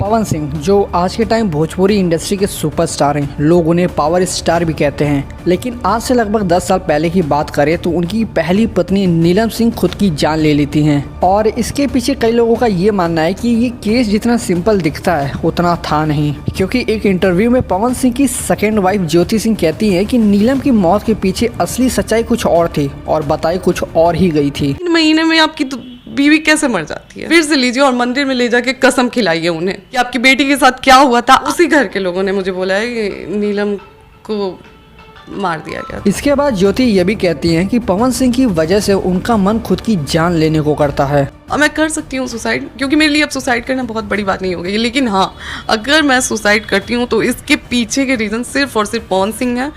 पवन सिंह जो आज के टाइम भोजपुरी इंडस्ट्री के सुपरस्टार हैं, लोग उन्हें पावर स्टार भी कहते हैं। लेकिन आज से लगभग 10 साल पहले की बात करें तो उनकी पहली पत्नी नीलम सिंह खुद की जान ले लेती हैं। और इसके पीछे कई लोगों का ये मानना है कि ये केस जितना सिंपल दिखता है उतना था नहीं, क्योंकि एक इंटरव्यू में पवन सिंह की सेकेंड वाइफ ज्योति सिंह कहती है कि नीलम की मौत के पीछे असली सच्चाई कुछ और थी और बताई कुछ और ही गई थी। 3 महीने में आपकी तो बीवी कैसे मर जाती है? फिर से लीजिए और मंदिर में ले जाके कसम खिलाइए उन्हें कि आपकी बेटी के साथ क्या हुआ था। उसी घर के लोगों ने मुझे बोला है कि नीलम को मार दिया गया। इसके बाद ज्योति ये भी कहती हैं कि पवन सिंह की वजह से उनका मन खुद की जान लेने को करता है। और मैं कर सकती हूँ सुसाइड, क्योंकि मेरे लिए अब सुसाइड करना बहुत बड़ी बात नहीं हो गई। लेकिन हाँ, अगर मैं सुसाइड करती हूँ तो इसके पीछे के रीज़न सिर्फ और सिर्फ पवन सिंह है।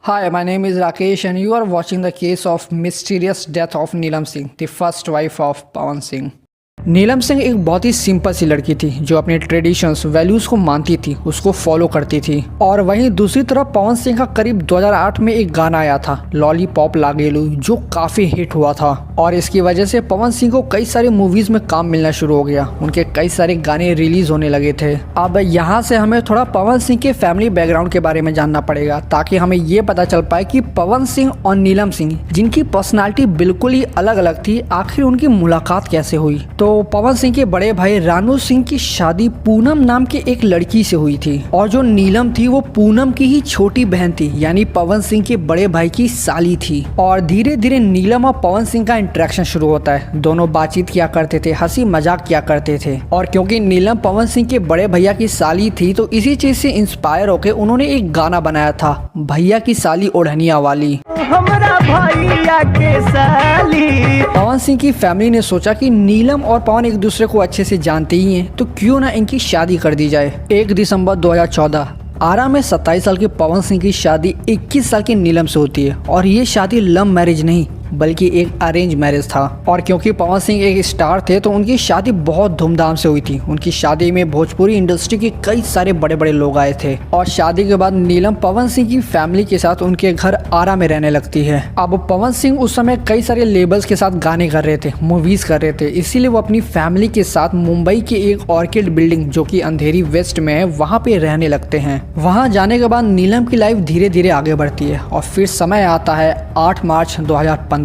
Hi, my name is Rakesh and you are watching the case of mysterious death of Neelam Singh, the first wife of Pawan Singh. नीलम सिंह एक बहुत ही सिंपल सी लड़की थी जो अपने ट्रेडिशंस वैल्यूज को मानती थी, उसको फॉलो करती थी। और वहीं दूसरी तरफ पवन सिंह का करीब 2008 में एक गाना आया था लॉलीपॉप लागेलू, जो काफी हिट हुआ था। और इसकी वजह से पवन सिंह को कई सारी मूवीज में काम मिलना शुरू हो गया, उनके कई सारे गाने रिलीज होने लगे थे। अब यहाँ से हमें थोड़ा पवन सिंह के फैमिली बैकग्राउंड के बारे में जानना पड़ेगा, ताकि हमें ये पता चल पाए कि पवन सिंह और नीलम सिंह, जिनकी पर्सनालिटी बिल्कुल ही अलग अलग थी, आखिर उनकी मुलाकात कैसे हुई। तो पवन सिंह के बड़े भाई रानू सिंह की शादी पूनम नाम के एक लड़की से हुई थी, और जो नीलम थी वो पूनम की ही छोटी बहन थी, यानी पवन सिंह के बड़े भाई की साली थी। और धीरे धीरे नीलम और पवन सिंह का इंटरेक्शन शुरू होता है। दोनों बातचीत किया करते थे, हंसी मजाक किया करते थे। और क्योंकि नीलम पवन सिंह के बड़े भैया की साली थी तो इसी चीज से इंस्पायर होकर उन्होंने एक गाना बनाया था, भैया की साली ओढ़निया वाली। हमरा भैया के साली। पवन सिंह की फैमिली ने सोचा कि नीलम और पवन एक दूसरे को अच्छे से जानते ही हैं, तो क्यों ना इनकी शादी कर दी जाए। 1 दिसंबर 2014 आरा में 27 साल के पवन सिंह की शादी 21 साल की नीलम से होती है। और ये शादी लव मैरिज नहीं बल्कि एक अरेंज मैरिज था। और क्योंकि पवन सिंह एक स्टार थे तो उनकी शादी बहुत धूमधाम से हुई थी। उनकी शादी में भोजपुरी इंडस्ट्री के कई सारे बड़े बड़े लोग आए थे। और शादी के बाद नीलम पवन सिंह की फैमिली के साथ उनके घर आरा में रहने लगती है। अब पवन सिंह उस समय कई सारे लेबल्स के साथ गाने कर रहे थे, मूवीज कर रहे थे, इसीलिए वो अपनी फैमिली के साथ मुंबई के एक ऑर्किड बिल्डिंग जो कि अंधेरी वेस्ट में है वहाँ पे रहने लगते हैं। वहाँ जाने के बाद नीलम की लाइफ धीरे धीरे आगे बढ़ती है। और फिर समय आता है 8 मार्च 2015,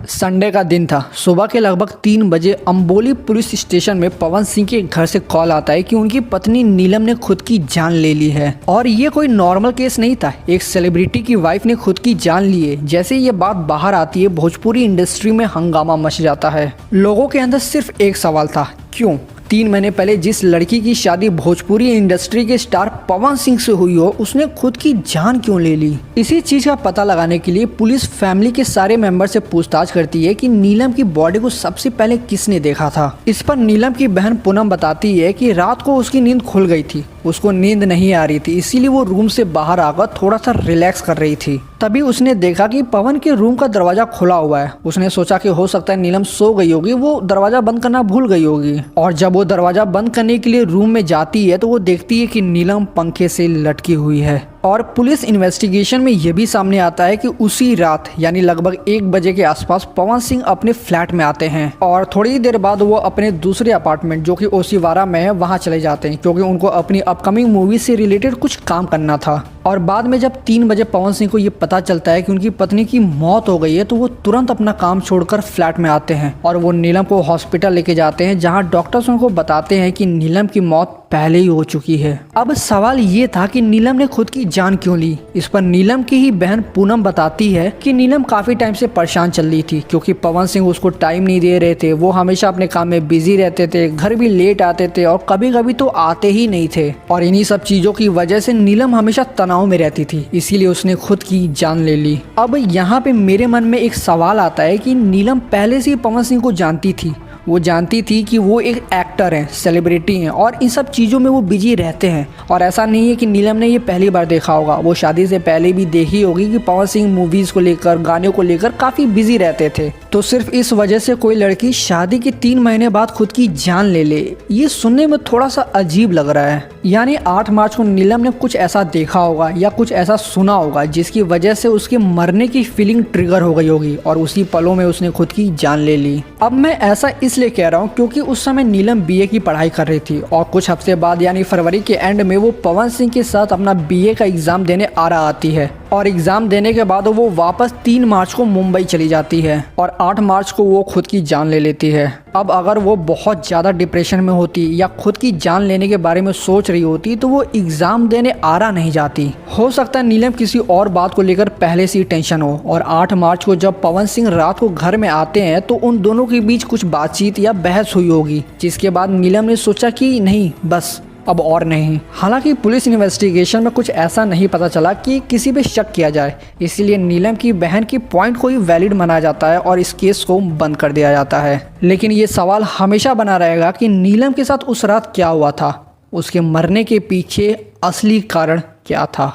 संडे का दिन था। सुबह के लगभग 3 बजे अम्बोली पुलिस स्टेशन में पवन सिंह के घर से कॉल आता है कि उनकी पत्नी नीलम ने खुद की जान ले ली है। और ये कोई नॉर्मल केस नहीं था, एक सेलिब्रिटी की वाइफ ने खुद की जान ली है। जैसे ये बात बाहर आती है भोजपुरी इंडस्ट्री में हंगामा मच जाता है। लोगों के अंदर सिर्फ एक सवाल था, क्यों 3 महीने पहले जिस लड़की की शादी भोजपुरी इंडस्ट्री के स्टार पवन सिंह से हुई हो, उसने खुद की जान क्यों ले ली। इसी चीज का पता लगाने के लिए पुलिस फैमिली के सारे मेंबर से पूछताछ करती है कि नीलम की बॉडी को सबसे पहले किसने देखा था। इस पर नीलम की बहन पूनम बताती है कि रात को उसकी नींद खुल गई थी, उसको नींद नहीं आ रही थी, इसीलिए वो रूम से बाहर आकर थोड़ा सा रिलैक्स कर रही थी। तभी उसने देखा कि पवन के रूम का दरवाजा खुला हुआ है। उसने सोचा कि हो सकता है नीलम सो गई होगी, वो दरवाजा बंद करना भूल गई होगी। और जब वो दरवाजा बंद करने के लिए रूम में जाती है तो वो देखती है कि नीलम पंखे से लटकी हुई है। और पुलिस इन्वेस्टिगेशन में यह भी सामने आता है कि उसी रात यानी लगभग 1 बजे के आसपास पवन सिंह अपने फ्लैट में आते हैं। और थोड़ी देर बाद वो अपने दूसरे अपार्टमेंट जो कि ओसीवारा में है वहां चले जाते हैं, क्योंकि उनको अपनी अपकमिंग मूवी से रिलेटेड कुछ काम करना था। और बाद में जब 3 बजे पवन सिंह को ये पता चलता है कि उनकी पत्नी की मौत हो गई है तो वो तुरंत अपना काम छोड़कर फ्लैट में आते हैं और वो नीलम को हॉस्पिटल लेके जाते हैं, जहाँ डॉक्टर्स उनको बताते हैं कि नीलम की मौत पहले ही हो चुकी है। अब सवाल ये था कि नीलम ने खुद की जान क्यों ली। इस पर नीलम की ही बहन पूनम बताती है कि नीलम काफी टाइम से परेशान चल रही थी, क्योंकि पवन सिंह उसको टाइम नहीं दे रहे थे। वो हमेशा अपने काम में बिजी रहते थे, घर भी लेट आते थे और कभी कभी तो आते ही नहीं थे। और इन्हीं सब चीजों की वजह से नीलम हमेशा तनाव में रहती थी, इसीलिए उसने खुद की जान ले ली। अब यहाँ पे मेरे मन में एक सवाल आता है कि नीलम पहले से ही पवन सिंह को जानती थी। वो जानती थी कि वो एक एक्टर हैं, सेलिब्रिटी हैं और इन सब चीज़ों में वो बिजी रहते हैं। और ऐसा नहीं है कि नीलम ने ये पहली बार देखा होगा, वो शादी से पहले भी देखी होगी कि पवन सिंह मूवीज़ को लेकर, गानों को लेकर काफ़ी बिजी रहते थे। तो सिर्फ इस वजह से कोई लड़की शादी के 3 महीने बाद खुद की जान ले ले, ये सुनने में थोड़ा सा अजीब लग रहा है। यानी 8 मार्च को नीलम ने कुछ ऐसा देखा होगा या कुछ ऐसा सुना होगा जिसकी वजह से उसके मरने की फीलिंग ट्रिगर हो गई होगी और उसी पलों में उसने खुद की जान ले ली। अब मैं ऐसा इसलिए कह रहा हूँ क्योंकि उस समय नीलम BA की पढ़ाई कर रही थी और कुछ हफ्ते बाद यानी फरवरी के एंड में वो पवन सिंह के साथ अपना BA का एग्जाम देने आरा आती है और एग्जाम देने के बाद वो वापस 3 मार्च को मुंबई चली जाती है और 8 मार्च को वो खुद की जान ले लेती है। अब अगर वो बहुत ज़्यादा डिप्रेशन में होती या खुद की जान लेने के बारे में सोच रही होती तो वो एग्ज़ाम देने आरा नहीं जाती। हो सकता है नीलम किसी और बात को लेकर पहले से ही टेंशन हो और 8 मार्च को जब पवन सिंह रात को घर में आते हैं तो उन दोनों के बीच कुछ बातचीत या बहस हुई होगी, जिसके बाद नीलम ने सोचा कि नहीं बस अब और नहीं। हालांकि पुलिस इन्वेस्टिगेशन में कुछ ऐसा नहीं पता चला कि किसी पे शक किया जाए, इसीलिए नीलम की बहन की पॉइंट को ही वैलिड माना जाता है और इस केस को बंद कर दिया जाता है। लेकिन ये सवाल हमेशा बना रहेगा कि नीलम के साथ उस रात क्या हुआ था, उसके मरने के पीछे असली कारण क्या था।